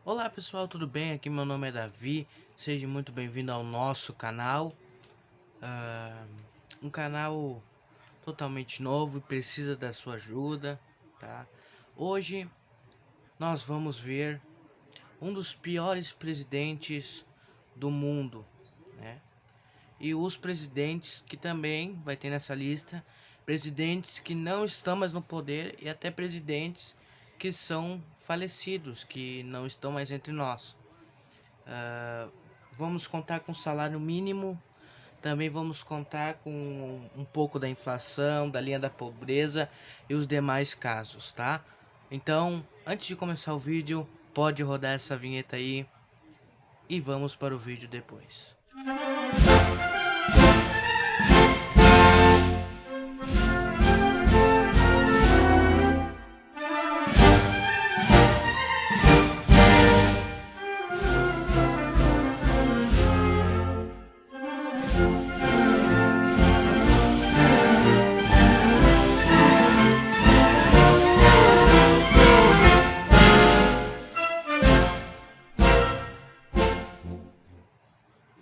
Olá pessoal, tudo bem? Aqui meu nome é Davi, seja muito bem-vindo ao nosso canal. Um canal totalmente novo e precisa da sua ajuda, tá? Hoje nós vamos ver um dos piores presidentes do mundo, né? E os presidentes que também vai ter nessa lista, presidentes que não estão mais no poder e até presidentes que são falecidos, que não estão mais entre nós. Vamos contar com salário mínimo, também vamos contar com um pouco da inflação, da linha da pobreza e os demais casos, tá? Então, antes de começar o vídeo, pode rodar essa vinheta aí e vamos para o vídeo depois.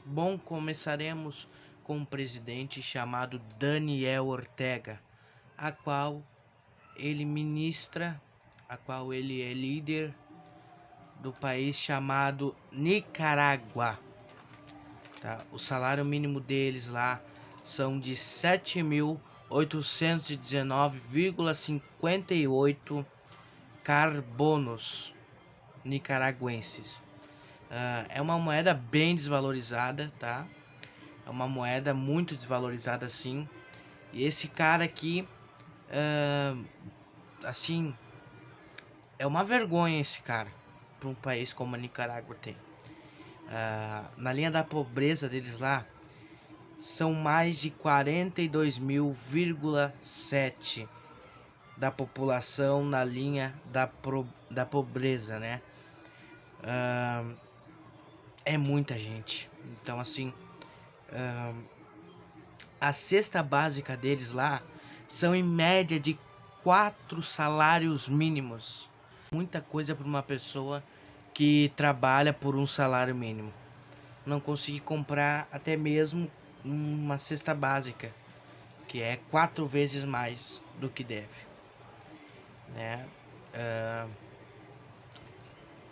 Bom, começaremos com um presidente chamado Daniel Ortega, a qual ele é líder do país chamado Nicarágua. Tá? O salário mínimo deles lá são de 7.819,58 carbonos nicaragüenses. É uma moeda bem desvalorizada, tá? É uma moeda muito desvalorizada, sim. E esse cara aqui, assim, é uma vergonha esse cara para um país como a Nicarágua tem. Na linha da pobreza deles lá, são mais de 42.000,7 da população na linha da pobreza, né? É muita gente. Então, assim, a cesta básica deles lá são em média de 4 salários mínimos. Muita coisa para uma pessoa que trabalha por um salário mínimo. Não consegui comprar até mesmo uma cesta básica, que é 4 vezes mais do que deve, né?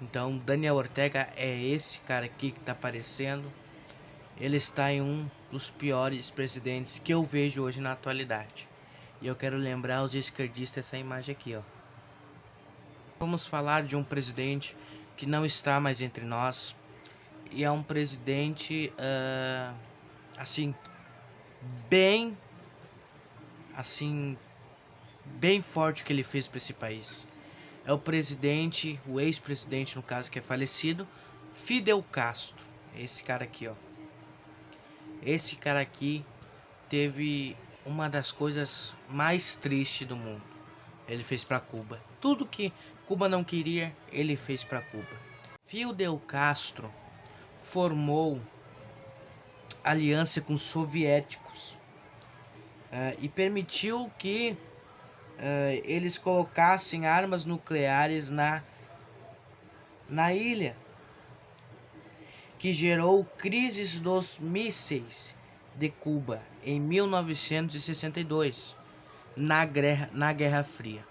Então Daniel Ortega é esse cara aqui que tá aparecendo. Ele está em um dos piores presidentes que eu vejo hoje na atualidade. E eu quero lembrar os esquerdistas essa imagem aqui, ó. Vamos falar de um presidente que não está mais entre nós. E é um presidente, assim, bem, assim, bem forte que ele fez para esse país. É o ex-presidente, no caso, que é falecido, Fidel Castro. Esse cara aqui, ó. Esse cara aqui teve uma das coisas mais tristes do mundo. Ele fez para Cuba. Tudo que Cuba não queria, ele fez para Cuba. Fidel Castro formou aliança com os soviéticos e permitiu que eles colocassem armas nucleares na ilha, que gerou crises dos mísseis de Cuba em 1962, na Guerra Fria.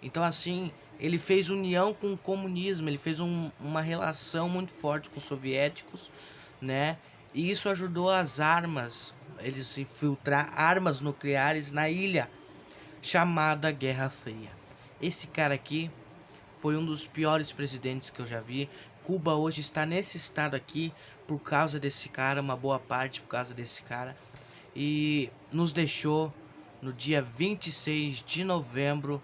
Então, assim, ele fez união com o comunismo, ele fez uma relação muito forte com os soviéticos, né? E isso ajudou as armas, eles infiltrar armas nucleares na ilha, chamada Guerra Fria. Esse cara aqui foi um dos piores presidentes que eu já vi. Cuba hoje está nesse estado aqui por causa desse cara, uma boa parte por causa desse cara. E nos deixou no dia 26 de novembro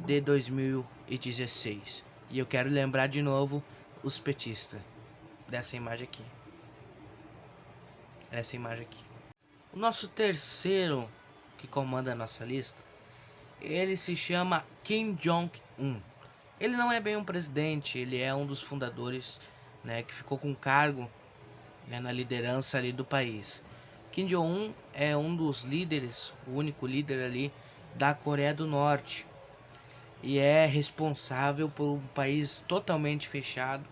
de 2016. E eu quero lembrar de novo os petistas dessa imagem aqui. Essa imagem aqui. O nosso terceiro que comanda a nossa lista, ele se chama Kim Jong-un. Ele não é bem um presidente, ele é um dos fundadores, né, que ficou com cargo, né, na liderança ali do país. Kim Jong-un é um dos líderes, o único líder ali da Coreia do Norte. E é responsável por um país totalmente fechado,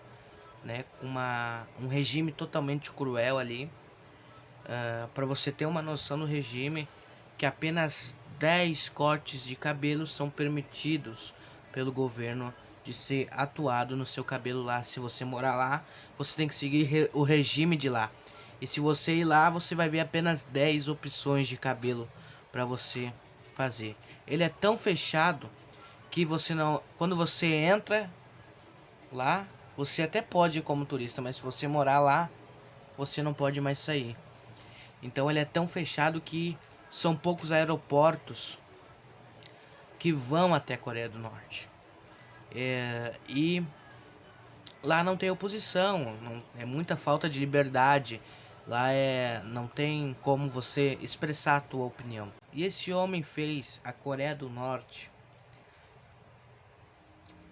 né, com um regime totalmente cruel ali. Para você ter uma noção do regime, que apenas 10 cortes de cabelo são permitidos pelo governo de ser atuado no seu cabelo lá. Se você morar lá, você tem que seguir o regime de lá. E se você ir lá, você vai ver apenas 10 opções de cabelo para você fazer. Ele é tão fechado que você não, quando você entra lá, você até pode ir como turista, mas se você morar lá, você não pode mais sair. Então ele é tão fechado que são poucos aeroportos que vão até a Coreia do Norte. E lá não tem oposição, é muita falta de liberdade. Lá não tem como você expressar a tua opinião. E esse homem fez a Coreia do Norte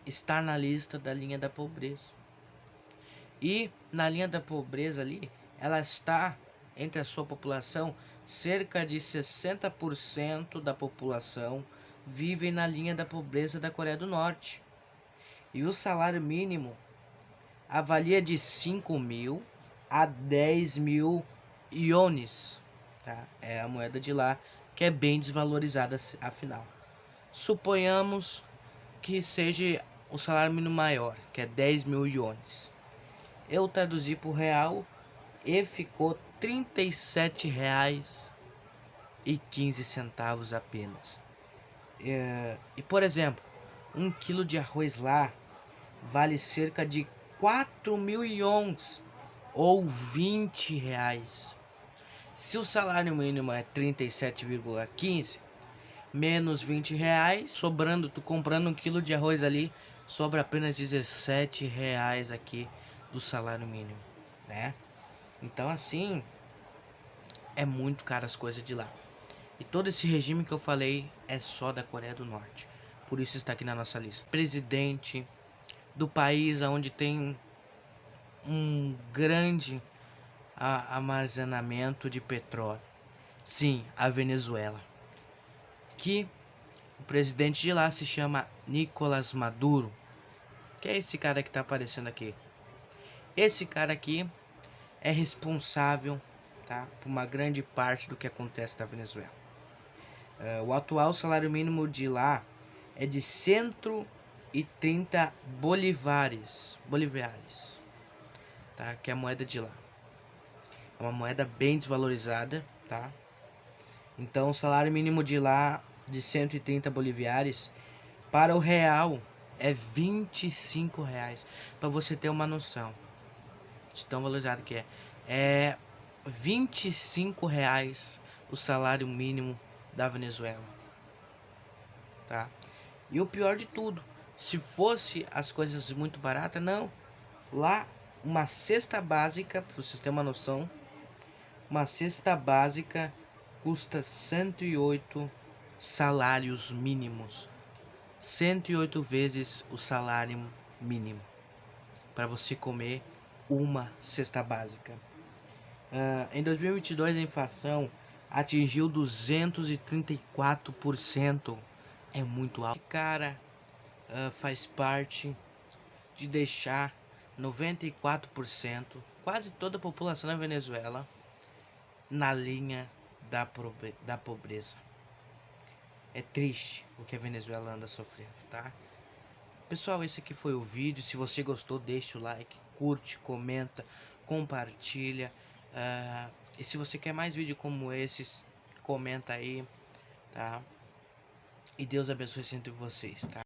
estar na lista da linha da pobreza. E na linha da pobreza ali, ela está entre a sua população, cerca de 60% da população vive na linha da pobreza da Coreia do Norte. E o salário mínimo avalia de 5.000 a 10.000 iones, tá? É a moeda de lá, que é bem desvalorizada afinal. Suponhamos que seja o salário mínimo maior, que é 10.000 iones. Eu traduzi para o real e ficou R$37,15 apenas. E por exemplo, 1 quilo de arroz lá vale cerca de 4.000 iones ou R$20. Se o salário mínimo é 37,15 menos R$20, sobrando, tu comprando 1 quilo de arroz ali, sobra apenas R$17 aqui do salário mínimo, né? Então assim, é muito caro as coisas de lá. E todo esse regime que eu falei é só da Coreia do Norte. Por isso está aqui na nossa lista. Presidente do país onde tem um grande armazenamento de petróleo. Sim, a Venezuela. Que o presidente de lá se chama Nicolás Maduro. Que é esse cara que está aparecendo aqui. Esse cara aqui é responsável, tá, por uma grande parte do que acontece na Venezuela. O atual salário mínimo de lá é de 130 bolívares, tá, que é a moeda de lá. É uma moeda bem desvalorizada, tá? Então o salário mínimo de lá de 130 boliviares para o real é R$25, para você ter uma noção de tão valorizado que é. É R$25 o salário mínimo da Venezuela, tá? E o pior de tudo, se fosse as coisas muito baratas, não. Lá, uma cesta básica, para vocês terem uma noção, uma cesta básica custa 108 salários mínimos. 108 vezes o salário mínimo para você comer uma cesta básica. Em 2022 a inflação atingiu 234%. É muito alto. Esse cara faz parte de deixar 94%, quase toda a população da Venezuela, na linha da pobreza. É triste o que a Venezuela anda sofrendo, tá? Pessoal, esse aqui foi o vídeo. Se você gostou, deixa o like, curte, comenta, compartilha. E se você quer mais vídeo como esses, comenta aí, tá? E Deus abençoe sempre vocês, tá?